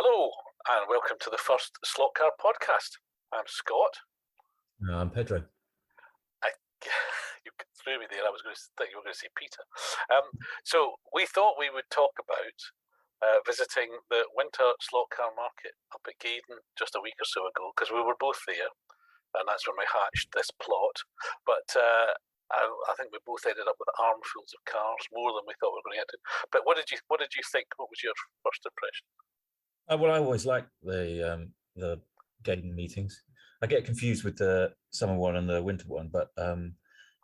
Hello, and welcome to the first Slot Car podcast. I'm Scott. No, I'm Pedro. You threw me there. I was going to think you were going to say Peter. So we thought we would talk about visiting the winter slot car market up at Gaydon just a week or so ago, because we were both there, and that's when we hatched this plot. But I think we both ended up with armfuls of cars, more than we thought we were going to get to. But what did you think? What was your first impression? Well, I always like the Gaydon meetings. I get confused with the summer one and the winter one, but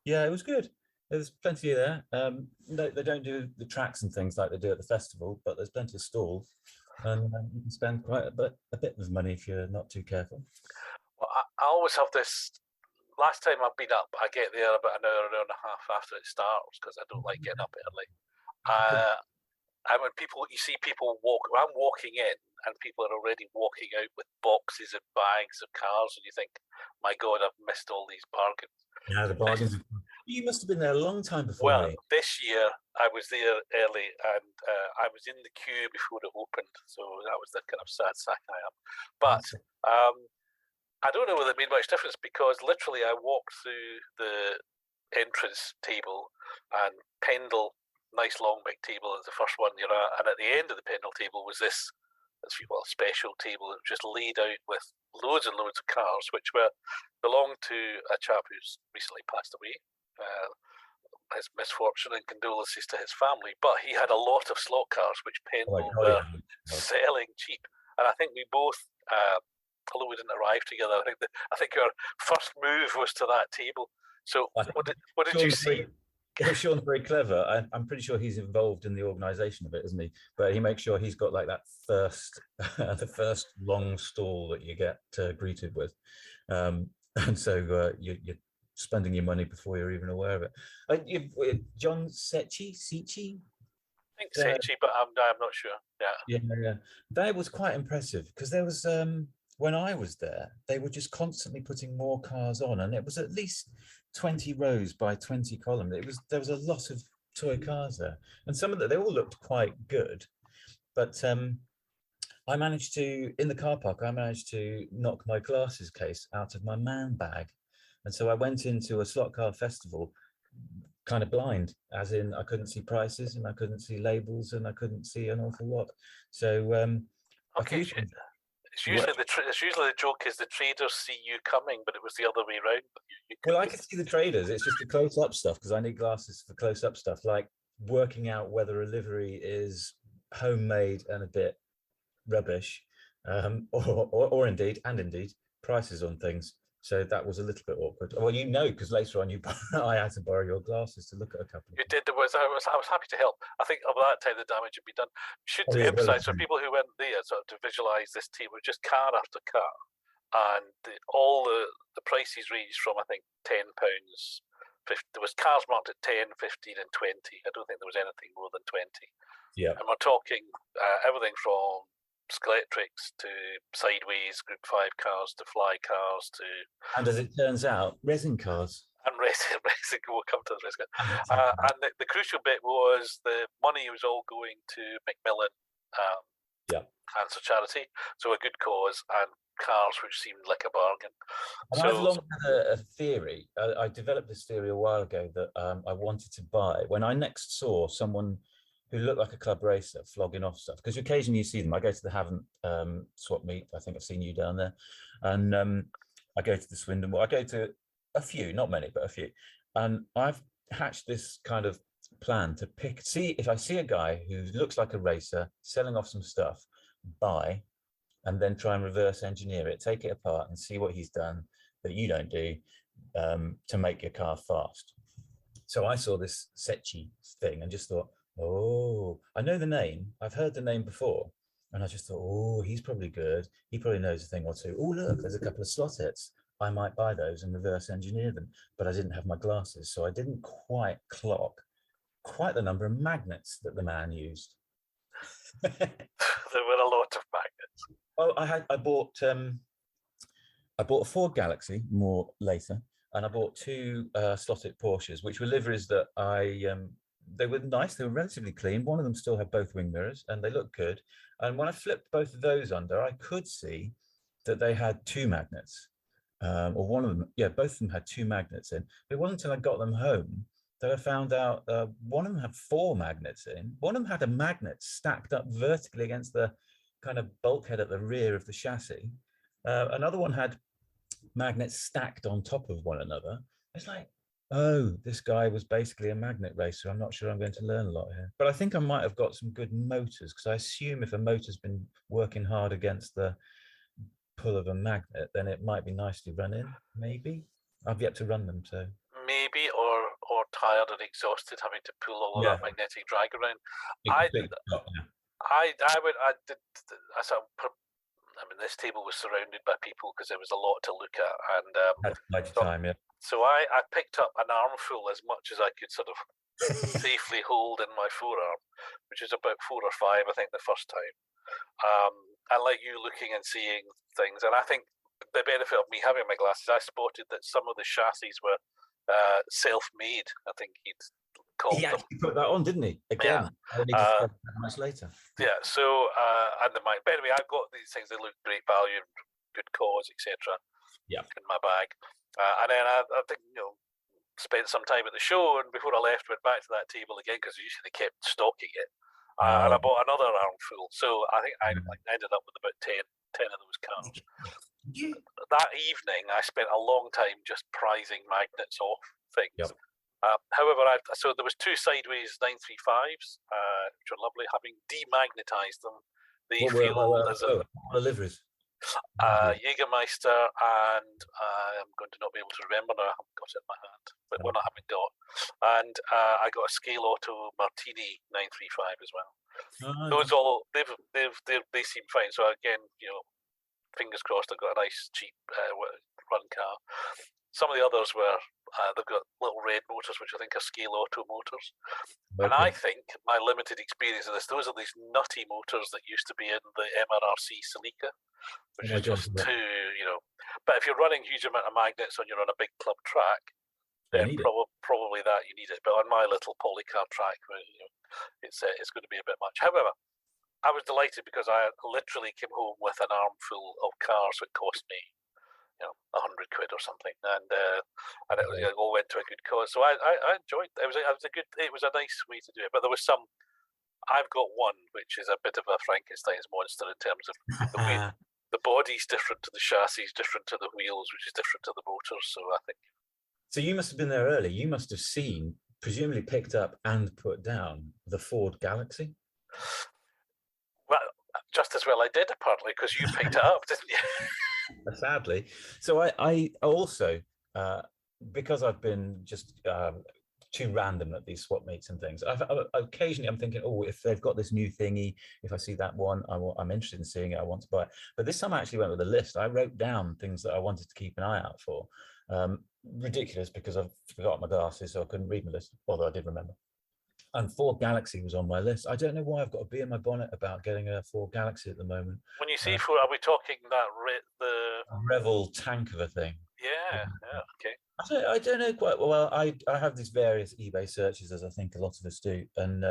yeah, it was good. There's plenty there. They don't do the tracks and things like they do at the festival, but there's plenty of stalls, and you can spend quite a bit of money if you're not too careful. Well, I always have this. Last time I've been up, I get there about an hour and a half after it starts because I don't like getting up early. And when you see people walk, I'm walking in and people are already walking out with boxes and bags of cars, and you think, my God, I've missed all these bargains. Yeah, the bargains. You must have been there a long time before me. This year I was there early, and I was in the queue before it opened, so that was the kind of sad sack I am. But I don't know whether it made much difference, because literally I walked through the entrance table, and Pendle, nice long big table, is the first one you're at, and at the end of the Pendle table was this special table that was just laid out with loads and loads of cars, which belonged to a chap who's recently passed away. His misfortune and condolences to his family, but he had a lot of slot cars which Pendle were selling cheap, and I think we both, although we didn't arrive together, I think our first move was to that table. So what did you see? Sean's very clever. I'm pretty sure he's involved in the organisation of it, isn't he? But he makes sure he's got like that the first long stall that you get greeted with, and so you're spending your money before you're even aware of it. John Secchi. I think Secchi, but I'm not sure. Yeah. That was quite impressive, because there was when I was there, they were just constantly putting more cars on, and it was at least 20 rows by 20 columns. There was a lot of toy cars there, and some of them, they all looked quite good. But I managed to, in the car park, knock my glasses case out of my man bag, and so I went into a slot car festival kind of blind, as in I couldn't see prices and I couldn't see labels and I couldn't see an awful lot. So okay. It's usually the joke is the traders see you coming, but it was the other way around. Well, I can see the traders. It's just the close-up stuff, because I need glasses for close-up stuff, like working out whether a livery is homemade and a bit rubbish, or indeed prices on things. So that was a little bit awkward. Well, because later on I had to borrow your glasses to look at a couple of You did. I was happy to help. I think by that time the damage had been done. Should emphasise for people who went there, sort of to visualise this team, was just car after car, and all the prices ranged from, I think, £10. There was cars marked at 10, 15 and 20. I don't think there was anything more than 20. Yeah. And we're talking everything from Scalextrics to sideways Group 5 cars to fly cars to, and as it turns out, resin cars. And resin, we'll come to the resin. And the crucial bit was the money was all going to Macmillan Cancer Charity, so a good cause, and cars which seemed like a bargain. And I've long had a theory. I developed this theory a while ago that I wanted to buy when I next saw someone who looked like a club racer flogging off stuff, because occasionally you see them. I go to the Havant swap meet. I think I've seen you down there. And I go to the Swindon. I go to a few, not many, but a few. And I've hatched this kind of plan to see if I see a guy who looks like a racer selling off some stuff, buy, and then try and reverse engineer it, take it apart and see what he's done that you don't do to make your car fast. So I saw this Secchi thing and just thought, oh, I know the name. I've heard the name before. And I just thought, oh, he's probably good. He probably knows a thing or two. Oh, look, there's a couple of slotheads. I might buy those and reverse engineer them. But I didn't have my glasses, so I didn't quite clock quite the number of magnets that the man used. There were a lot of magnets. Oh, I bought a Ford Galaxy more later, and I bought two slotted Porsches, which were liveries that they were nice. They were relatively clean. One of them still had both wing mirrors, and they looked good. And when I flipped both of those under, I could see that they had two magnets, or one of them, yeah, both of them had two magnets in. It wasn't until I got them home that I found out one of them had four magnets in. One of them had a magnet stacked up vertically against the kind of bulkhead at the rear of the chassis. Another one had magnets stacked on top of one another. It's like, oh, this guy was basically a magnet racer. I'm not sure I'm going to learn a lot here. But I think I might have got some good motors, because I assume if a motor's been working hard against the pull of a magnet, then it might be nicely run in, maybe. I've yet to run them, so. Maybe, or tired and exhausted having to pull all of that magnetic drag around. I did, I mean, this table was surrounded by people because there was a lot to look at, and so I picked up an armful, as much as I could sort of safely hold in my forearm, which is about 4 or 5, I think, the first time. I like you looking and seeing things, and I think the benefit of me having my glasses, I spotted that some of the chassis were self-made. I think he'd called them. He put that on, didn't he? Again, yeah. Much later. Yeah. So, and the mic. But anyway, I've got these things. They look great value, good cause, etc. Yeah. In my bag, and then I think spent some time at the show, and before I left, went back to that table again because usually they kept stocking it. And I bought another armful. So I think I ended up with about 10 of those cars. That evening, I spent a long time just prizing magnets off things. Yep. However, so there was 2 sideways 935s, which are lovely. Having demagnetized them, they feel as a liveries. Jägermeister, and I'm going to not be able to remember now. I haven't got it in my hand, but one I haven't got. And I got a Scale Auto Martini 935 as well. Those all they seem fine. So again, fingers crossed, I've got a nice cheap run car. Some of the others were they've got little red motors, which I think are Scale Auto motors. Okay. And I think my limited experience of this, those are these nutty motors that used to be in the MRRC Celica, which is just too, But if you're running a huge amount of magnets and you're on a big club track, then probably that you need it. But on my little polycar track, it's going to be a bit much. However, I was delighted because I literally came home with an armful of cars that cost me, 100 quid or something, and it all went to a good cause. So I enjoyed it. It was a nice way to do it. But there was some. I've got one which is a bit of a Frankenstein's monster in terms of the way the body's different to the chassis, different to the wheels, which is different to the motors. So I think. So you must have been there early. You must have seen, presumably picked up and put down the Ford Galaxy. Well, just as well I did, apparently, because you picked it up, didn't you? Sadly. So I also, because I've been just too random at these swap meets and things, occasionally I'm thinking, if they've got this new thingy, if I see that one, I'm interested in seeing it, I want to buy it. But this time I actually went with a list. I wrote down things that I wanted to keep an eye out for. Ridiculous, because I've forgot my glasses, so I couldn't read my list, although I did remember. And Ford Galaxy was on my list. I don't know why I've got a bee in my bonnet about getting a Ford Galaxy at the moment. When you say Ford, are we talking that a Revel tank of a thing? Yeah, okay. I don't know quite well. I have these various eBay searches, as I think a lot of us do, and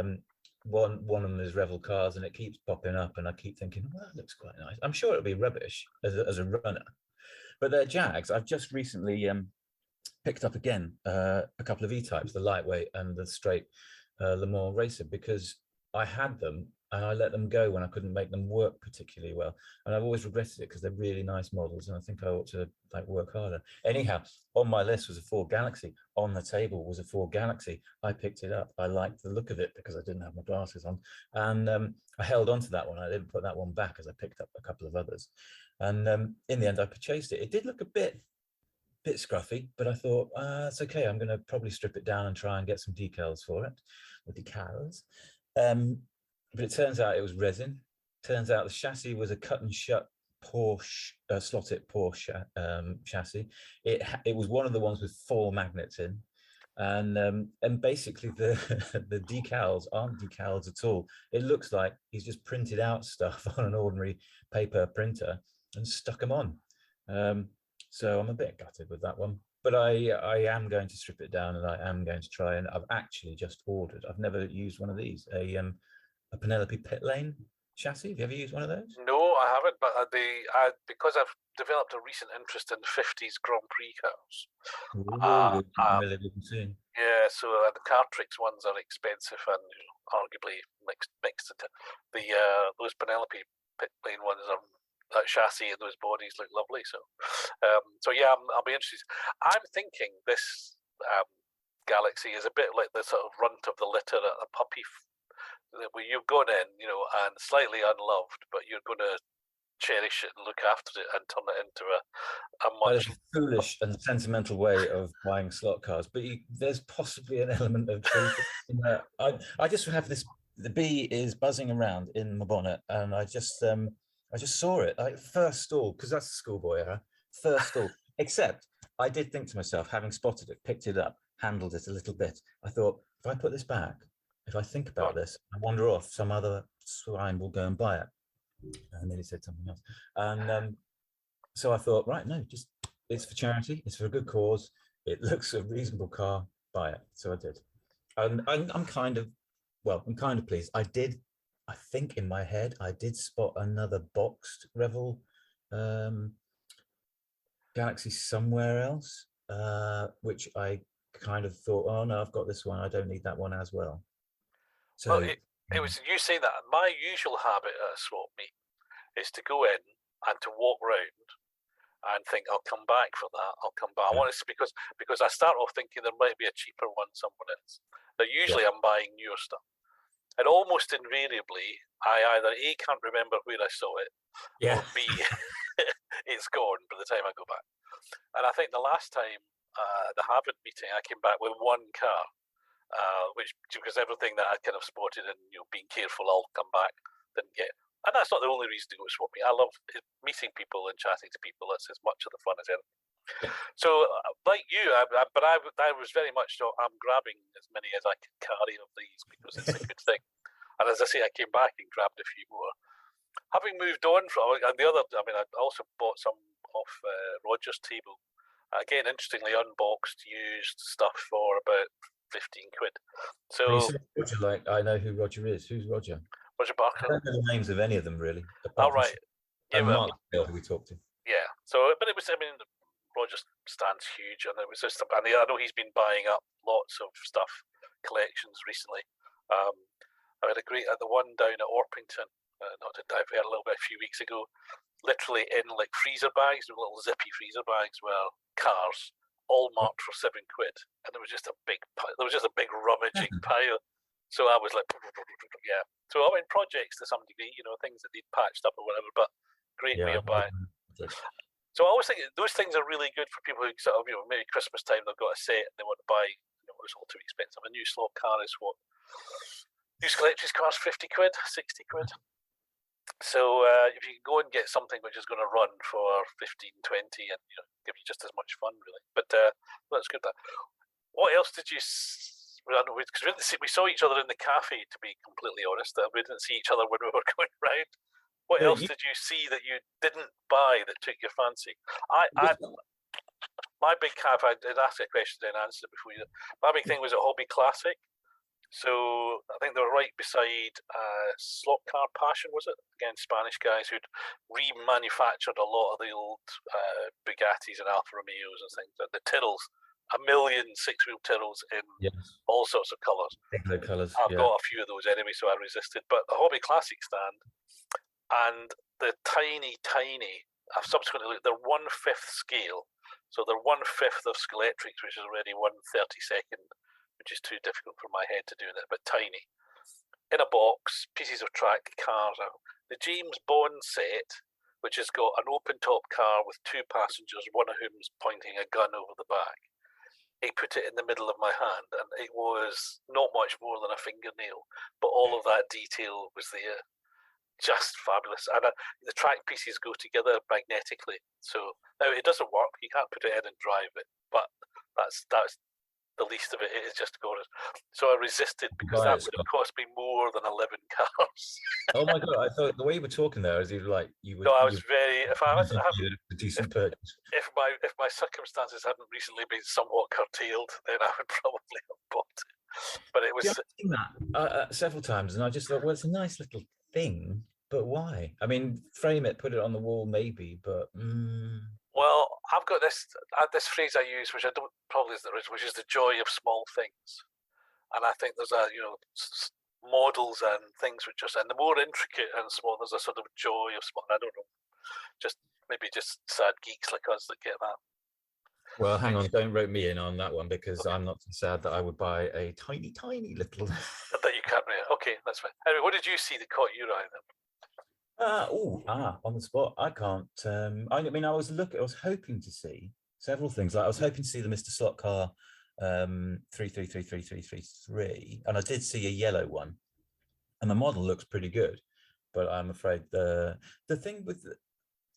one of them is Revel cars, and it keeps popping up, and I keep thinking, well, that looks quite nice. I'm sure it'll be rubbish as a runner, but they're Jags. I've just recently picked up again a couple of E-types, the lightweight and the straight Le Mans racer, because I had them and I let them go when I couldn't make them work particularly well, and I've always regretted it because they're really nice models, and I think I ought to work harder. Anyhow, on my list was a Ford Galaxy. On the table was a Ford Galaxy. I picked it up. I liked the look of it because I didn't have my glasses on, and I held on to that one. I didn't put that one back as I picked up a couple of others, and in the end I purchased it. It did look a bit scruffy, but I thought it's okay. I'm going to probably strip it down and try and get some decals for it, or decals. But it turns out it was resin. Turns out the chassis was a cut and shut Porsche, slotted Porsche chassis. It was one of the ones with 4 magnets in, and basically the the decals aren't decals at all. It looks like he's just printed out stuff on an ordinary paper printer and stuck them on. So I'm a bit gutted with that one, but I am going to strip it down, and I am going to try. And I've actually just ordered. I've never used one of these. A Penelope pit lane. chassis? Have you ever used one of those? No, I haven't, but because I've developed a recent interest in 50s Grand Prix cars. Ooh, Uh, really good soon. Yeah, so the Cartrix ones are expensive and arguably mixed into those Penelope pit lane ones are that chassis and those bodies look lovely. So, yeah, I'll be interested. I'm thinking this Galaxy is a bit like the sort of runt of the litter at a puppy, where you've gone in, and slightly unloved, but you're going to cherish it and look after it and turn it into a That much is a foolish and sentimental way of buying slot cars, but there's possibly an element of truth in that. I just have this. The bee is buzzing around in my bonnet, and I just saw it. Like first stall, because that's the schoolboy era. First stall. Except I did think to myself, having spotted it, picked it up, handled it a little bit. I thought, if I put this back, if I think about this, I wander off, some other swine will go and buy it. I nearly said something else. And so I thought, right, no, just it's for charity, it's for a good cause. It looks a reasonable car, buy it. So I did. And I'm kind of pleased. I think in my head, I did spot another boxed Revel Galaxy somewhere else, which I kind of thought, oh no, I've got this one. I don't need that one as well. So well, it was you saying that. My usual habit at a swap meet is to go in and to walk round and think, I'll come back for that. I'll come back. I want to, because I start off thinking there might be a cheaper one somewhere else. Now, usually I'm buying newer stuff. And almost invariably, I either A, can't remember where I saw it, or B, it's gone by the time I go back. And I think the last time, the Harvard meeting, I came back with one car, which, because everything that I kind of spotted and being careful, I'll come back, didn't get. And that's not the only reason to go swap meet. I love meeting people and chatting to people. That's as much of the fun as anything. Yeah. So, like you, I was very much so. I'm grabbing as many as I can carry of these because it's a good thing. And as I say, I came back and grabbed a few more. Having moved on from, and the other, I also bought some off Roger's table. Again, interestingly, unboxed, used stuff for about 15 quid. So, Roger, like, I know who Roger is. Who's Roger? Roger Barker. I don't know the names of any of them really. All right. Yeah, Mark, who we talked to. Yeah. So, but it was, Roger stands huge, and it was just, and I know he's been buying up lots of stuff, collections recently. I had the one down at Orpington, not to divert a little bit, a few weeks ago, literally in like freezer bags, little zippy freezer bags, were cars, all marked for 7 quid, and there was just a big rummaging pile. So I was like, yeah. So projects to some degree, things that they'd patched up or whatever, but great way of buying. So I always think those things are really good for people who sort of, maybe Christmas time they've got a set and they want to buy, it's all too expensive. A new slot car is what? New Scalextric car's 50 quid, 60 quid. So if you can go and get something which is going to run for 15, 20 and give you just as much fun, really. But that's good. What else did you? Because we saw each other in the cafe. To be completely honest, we didn't see each other when we were going round. What else did you see that you didn't buy that took your fancy? My big cab, I did ask a question and answer it before you. My big thing was at Hobby Classic. So I think they were right beside Slot Car Passion, was it? Again, Spanish guys who'd remanufactured a lot of the old Bugattis and Alfa Romeos and things. The Tyrrells, 1 million 6-wheel Tyrrells in all sorts of colours. I've got a few of those anyway, so I resisted. But the Hobby Classic stand and the tiny, I've subsequently looked, they're 1/5 scale. So they're 1/5 of Scalextric, which is already 1/32nd, which is too difficult for my head to do that, but tiny. In a box, pieces of track, cars out. The James Bond set, which has got an open top car with 2 passengers, one of whom's pointing a gun over the back. He put it in the middle of my hand, and it was not much more than a fingernail, but all of that detail was there. Just fabulous. And the track pieces go together magnetically. So now it doesn't work. You can't put it in and drive it, but that's the least of it. It is just gorgeous. So I resisted because that would have cost me more than 11 cars. Oh my god! I thought the way you were talking there, as you like you would. No, I was very. If I was a decent purchase. If my circumstances hadn't recently been somewhat curtailed, then I would probably have bought it. But it was. I've seen that several times, and I just thought, well, it's a nice little thing, but why? I mean, frame it, put it on the wall, maybe, but. Well, I've got this phrase I use, which I don't probably isn't the original, which is the joy of small things. And I think there's models and things which and the more intricate and small, there's a sort of joy of small. I don't know, maybe just sad geeks like us that get that. Well, hang on, don't rope me in on that one, because I'm not too sad that I would buy a tiny, tiny little. That you can't read. Okay, that's fine. Anyway, what did you see that caught your eye then? On the spot. I can't. I mean, I was hoping to see several things. Like I was hoping to see the Mr. Slot car 33333333, and I did see a yellow one, and the model looks pretty good. But I'm afraid the thing with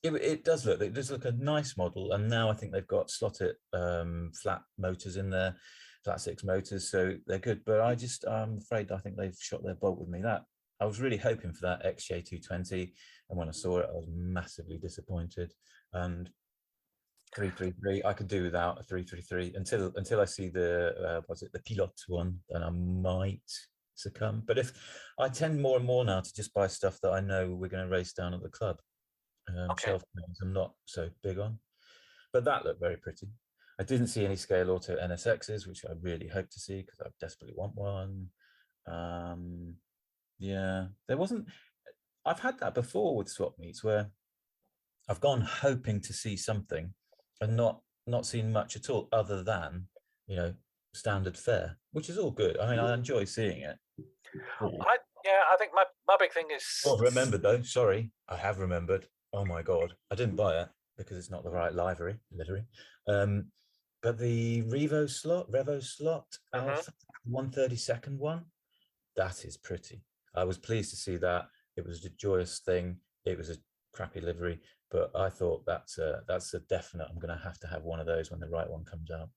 it does look a nice model, and now I think they've got slotted flat motors in there, flat six motors, so they're good. But I'm afraid I think they've shot their bolt with me. That I was really hoping for that XJ220, and when I saw it, I was massively disappointed. And 333, I could do without a 333 until I see the the Pilote one, then I might succumb. But if I tend more and more now to just buy stuff that I know we're going to race down at the club. Shelf things I'm not so big on, but that looked very pretty. I didn't see any Scale Auto NSXs, which I really hope to see because I desperately want one. Yeah, there wasn't. I've had that before with swap meets where I've gone hoping to see something and not seen much at all, other than standard fare, which is all good. I mean, I enjoy seeing it. I think my big thing is. Oh, remembered though. Sorry, I have remembered. Oh my god, I didn't buy it because it's not the right livery. But the Revo slot, Alpha 132nd one, that is pretty. I was pleased to see that. It was a joyous thing. It was a crappy livery, but I thought that's a definite. I'm going to have one of those when the right one comes out.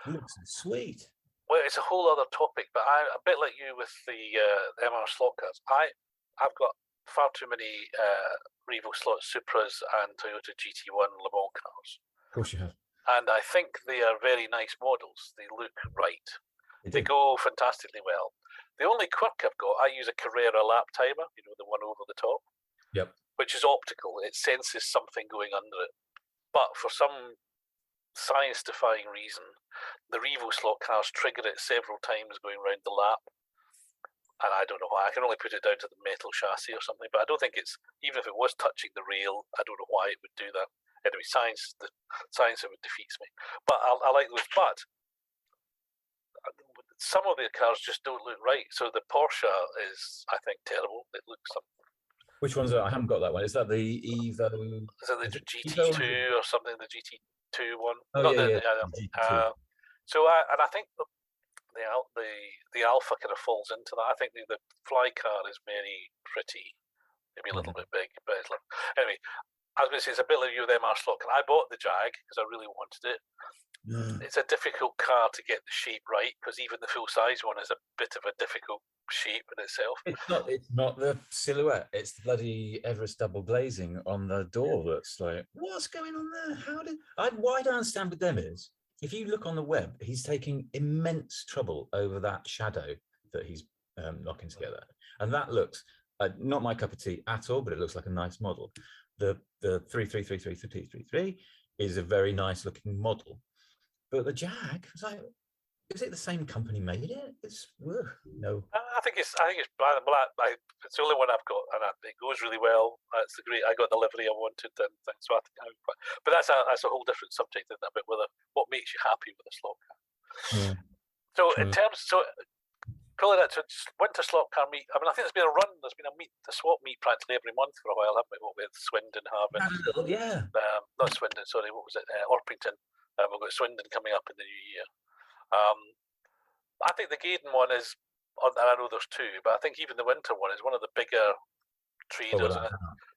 It looks sweet. Well, it's a whole other topic, but I'm a bit like you with the MR slot cars. I've got far too many Revo slot Supras and Toyota GT1 Le Mans cars. Of course you have. And I think they are very nice models. They look right. They go fantastically well. The only quirk I've got, I use a Carrera lap timer, the one over the top. Yep. Which is optical. It senses something going under it. But for some science-defying reason, the Revo slot cars trigger it several times going around the lap. And I don't know why. I can only put it down to the metal chassis or something, but I don't think even if it was touching the rail, I don't know why it would do that. Anyway, the science of it defeats me. But I like those. But some of the cars just don't look right. So the Porsche is, I think, terrible. It looks Which one's that? I haven't got that one. Is that the Evo? Is that the GT2 or something? The GT2 one? Oh, yeah. So I think the Alpha kind of falls into that. I think the Fly car is very pretty, maybe a little bit big, but anyway. I was going to say it's a bit like you with MR slot car. I bought the Jag because I really wanted it. It's a difficult car to get the shape right because even the full size one is a bit of a difficult shape in itself. It's not the silhouette. It's the bloody Everest double glazing on the door. That's like, what's going on there? Why I don't understand with them is, if you look on the web, he's taking immense trouble over that shadow that he's knocking together, and that looks not my cup of tea at all. But it looks like a nice model. The 333333 is a very nice looking model, but the Jag was like, is it the same company made it? No. I think it's black. It's the only one I've got, and it goes really well. It's great. I got the livery I wanted, and things. So but that's a whole different subject, isn't it? But what makes you happy with a slot car? So in terms, pulling it to winter slot car meet. I mean, I think there's been a run. There's been a swap meet practically every month for a while, haven't we? What with Swindon having, not Swindon. Sorry, what was it? Orpington. We've got Swindon coming up in the new year. I think the Gaydon one is. I know there's two, but I think even the winter one is one of the bigger traders.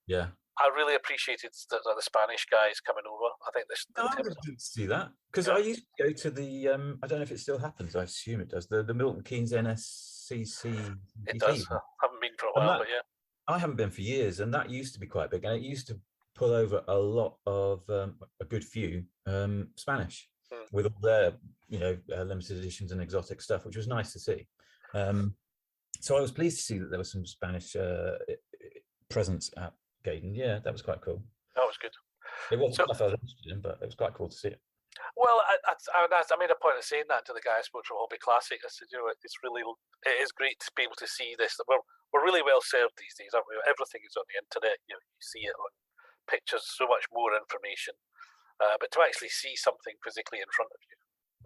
Yeah. I really appreciated the Spanish guys coming over. I think this. I didn't see that because I used to go to the. I don't know if it still happens. I assume it does. The Milton Keynes NSCC. It does. I haven't been for a while, but yeah. I haven't been for years, and that used to be quite big, and it used to pull over a lot of a good few Spanish with all their limited editions and exotic stuff, which was nice to see. So I was pleased to see that there was some Spanish presence at Gaydon. Yeah, that was quite cool. That was good. It wasn't So, stuff I was interested in, but it was quite cool to see it. well, I made a point of saying that to the guy I spoke to Hobby Classic. I said, it is great to be able to see this. We're really well served these days, aren't we? Everything is on the internet. You see it on pictures, so much more information. But to actually see something physically in front of you,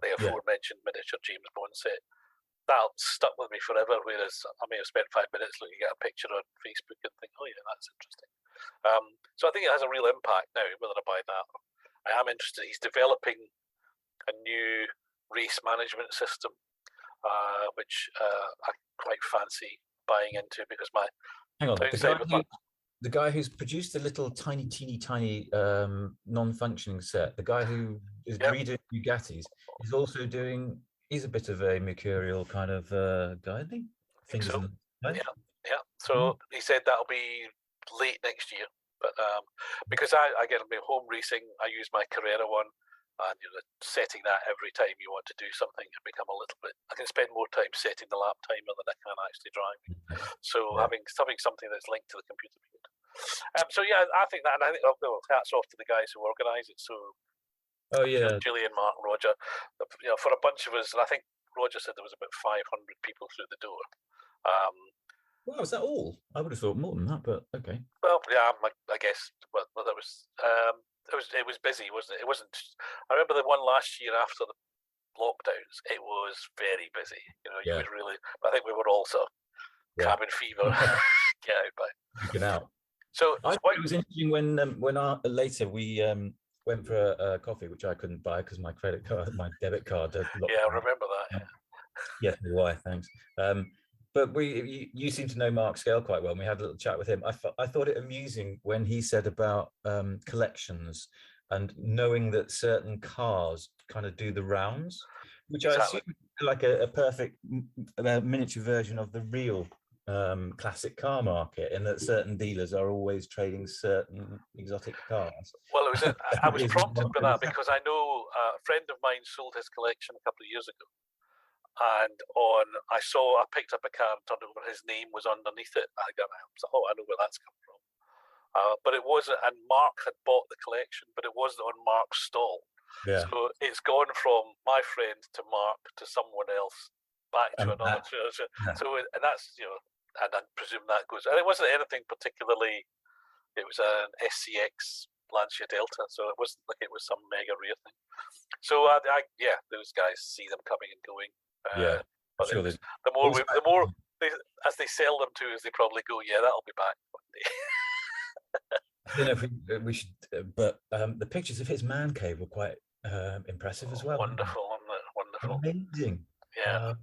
the aforementioned miniature James Bond set, that stuck with me forever. Whereas I may have spent 5 minutes looking at a picture on Facebook and think, oh yeah, that's interesting. So I think it has a real impact now, whether I buy that. I am interested. He's developing a new race management system, which I quite fancy buying into because my hang on, the guy who's produced the little teeny tiny non-functioning set, the guy who is redoing Bugattis, is also doing. He's a bit of a mercurial kind of guy, I think. So. Yeah. So he said that'll be late next year. But because I get my home racing, I use my Carrera one, and setting that every time you want to do something can become a little bit. I can spend more time setting the lap timer than I can actually driving. So having something that's linked to the computer. So yeah, I think that, and I think hats off to the guys who organise it. So Julian, Mark, Roger, for a bunch of us, and I think Roger said there was about 500 people through the door. Wow, is that all? I would have thought more than that, but okay. Well, yeah, I guess. Well, that was. It was busy, wasn't it? It wasn't. I remember the one last year after the lockdowns. It was very busy. You would really. But I think we were also cabin fever. Get out, Get out. So I thought it was interesting when later we went for a coffee, which I couldn't buy because my debit card. I remember that. Yes, why? Thanks. But you seem to know Mark Scale quite well, and we had a little chat with him. I thought it amusing when he said about collections and knowing that certain cars kind of do the rounds, which I assume is like a perfect miniature version of the real classic car market, in that certain dealers are always trading certain exotic cars. Well, I was prompted by that because I know a friend of mine sold his collection a couple of years ago. And I picked up a car and turned over, his name was underneath it. I was like, I know where that's come from. But it wasn't, and Mark had bought the collection, but it wasn't on Mark's stall. Yeah. So it's gone from my friend to Mark to someone else, back to another. So and that's, and I presume that goes, and it wasn't anything particularly, it was an SCX Lancia Delta, so it wasn't like it was some mega rare thing. So those guys see them coming and going. But sure the more as they sell them to us, they probably go, that'll be back one day. I don't know if we should, but the pictures of his man cave were quite impressive as well. Wonderful, wonderful, amazing. Yeah,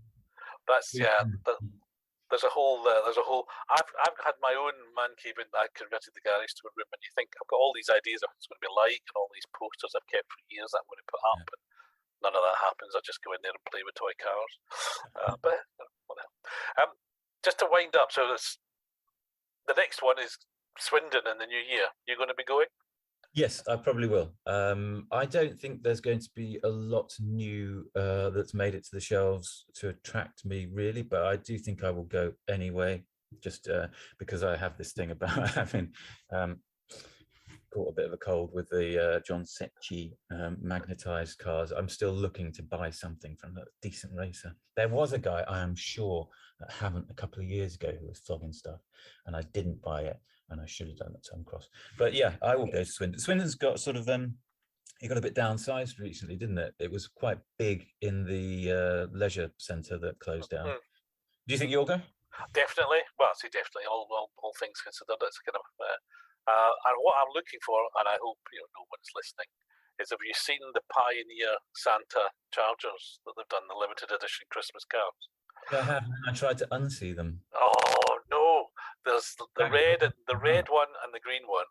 that's There's a whole. I've had my own man cave, and I converted the garage to a room. And you think I've got all these ideas of what it's going to be like, and all these posters I've kept for years that I'm going to put up. But none of that happens. I just go in there and play with toy cars. But whatever. Just to wind up, so the next one is Swindon in the new year. You're going to be going? Yes, I probably will. I don't think there's going to be a lot new that's made it to the shelves to attract me, really, but I do think I will go anyway, just because I have this thing about having caught a bit of a cold with the John Secchi magnetized cars. I'm still looking to buy something from a decent racer. There was a guy, I am sure, at Hammond a couple of years ago who was flogging stuff, and I didn't buy it, and I should have done at Tom Cross. But yeah, I will go to Swindon. Swindon's got sort of it got a bit downsized recently, didn't it? It was quite big in the leisure centre that closed down. Do you think you'll go? Definitely. Well, I say definitely. All things considered, it's kind of. And what I'm looking for, and I hope no one's listening, is have you seen the Pioneer Santa Chargers that they've done, the limited edition Christmas cards? I have. I tried to unsee them. Oh no! There's the red one and the green one,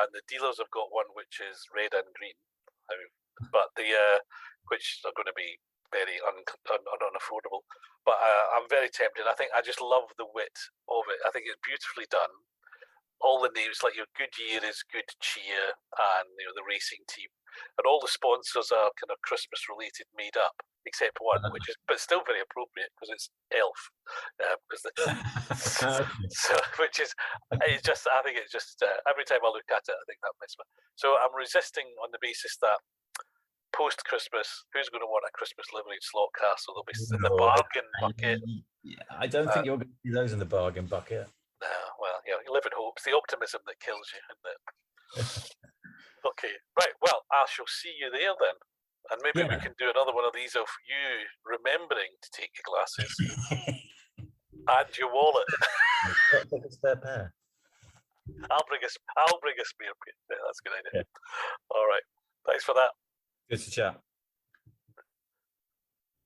and the dealers have got one which is red and green, but which are going to be very unaffordable. But I'm very tempted. I think I just love the wit of it. I think it's beautifully done. all the names, like your Goodyear is Good Cheer, and the racing team, and all the sponsors are kind of Christmas related, made up, except one, but still very appropriate because it's Elf. So which is, it's just, I think it's just every time I look at it, I think that makes me. So I'm resisting on the basis that post Christmas, who's going to want a Christmas livery slot castle? They'll be in the bargain bucket. I don't think you're going to see those in the bargain bucket. Well, you live in hope. It's the optimism that kills you, isn't it? Okay, right. Well, I shall see you there then, and maybe we can do another one of these of you remembering to take your glasses and your wallet. Take a spare pair. I'll bring a spare pair. Yeah, that's a good idea. Yeah. All right. Thanks for that. Good to chat.